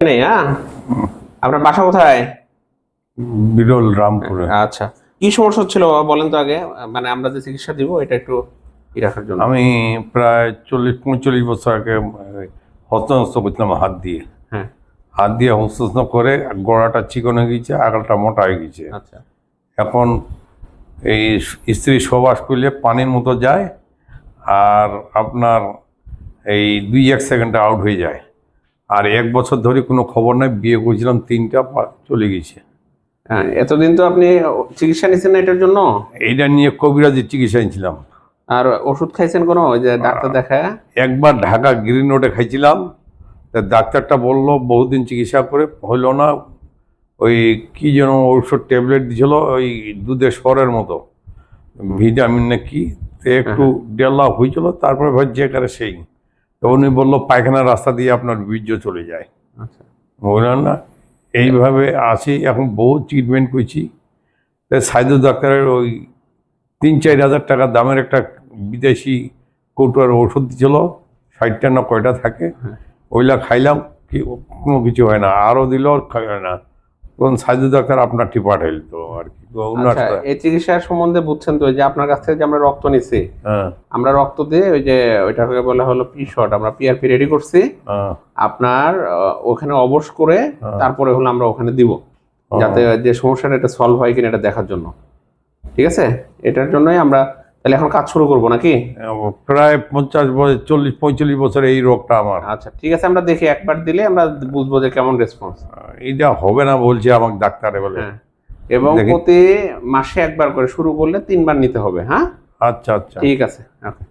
নেই। হ্যাঁ, আপনার বাসা কোথায়? বিরল রামপুরে। আচ্ছা, কি সমস্যা হচ্ছিল বাবা বলেন তো আগে, মানে আমরা যে চিকিৎসা দিব এটা একটু রাখার জন্য। আমি প্রায় 40-45 বছর আগে হস্তনস্ত করছিলাম হাত দিয়ে। হ্যাঁ, হাত দিয়ে হস্তনস্ত করে গোড়াটা চিকন হয়ে গেছে, আগালটা মোটা হয়ে গেছে। আচ্ছা এখন এই স্ত্রী সবাস করলে পানির মতো যায়, আর আপনার এই 2-1 সেকেন্ডে আউট হয়ে যায়। আর 1 বছর ধরে কোনো খবর নাই, বিয়ে করেছিলাম 3টা চলে গেছে। হ্যাঁ, এতদিন তো আপনি চিকিৎসা নিচ্ছেন না এটার জন্য? এইটা নিয়ে কবিরাজের চিকিৎসা নিয়েছিলাম। আর ওষুধ খাইছেন কোনো, ওই যে ডাক্তার দেখায়? একবার ঢাকা গ্রিন রোডে খাইছিলাম, তা ডাক্তারটা বললো বহুদিন চিকিৎসা করে হইল না, ওই কি যেন ঔষধ ট্যাবলেট দিছিল, ওই দুধের স্বরের মতো ভিটামিন না কি, তো একটু ডেলা হয়েছিল, তারপরে ভাই যে করে সেই, তো উনি বললো পায়খানার রাস্তা দিয়ে আপনার বীর্য চলে যায়। আচ্ছা, বুঝলেন না, এইভাবে আছি এখন, বহু ট্রিটমেন্ট করছি। সাইদুর ডাক্তারের ওই 3-4 হাজার টাকা দামের একটা বিদেশি কৌটোর ওষুধ দিছিল, 60টা না কয়টা থাকে, ওইলা খাইলাম, কি কোনো কিছু হয় না, আরও দিল খাই হয় না। তখন সাইদুর ডাক্তার আপনার টি পাঠাইল তো আর কি ওনার। আচ্ছা, এই চিকিৎসার সম্বন্ধে বুঝছেন তো, ওই যে আপনার কাছ থেকে যে আমরা রক্ত নিছি, হ্যাঁ আমরা রক্ত দিয়ে ওই যে ওইটাকে বলা হলো পি শট, আমরা পিআরপি রেডি করছি। হ্যাঁ আপনার ওখানে অবশ করে তারপরে হলো আমরা ওখানে দিব, যাতে যে সমস্যাটা এটা সলভ হয় কিনা এটা দেখার জন্য। ঠিক আছে, এটার জন্যই আমরা তাহলে এখন কাজ শুরু করবো নাকি? প্রায় 50 বছর, 40-45 বছর এই রোগটা আমার। আচ্ছা ঠিক আছে, আমরা দেখি একবার দিলে আমরা বুঝবো যে কেমন রেসপন্স। এইটা হবে না বলছে আমাকে ডাক্তারে বলে। হ্যাঁ, এবং দেখি। প্রতি মাসে একবার করে শুরু করলে 3 বার নিতে হবে। হ্যাঁ, আচ্ছা আচ্ছা। ঠিক আছে, ওকে।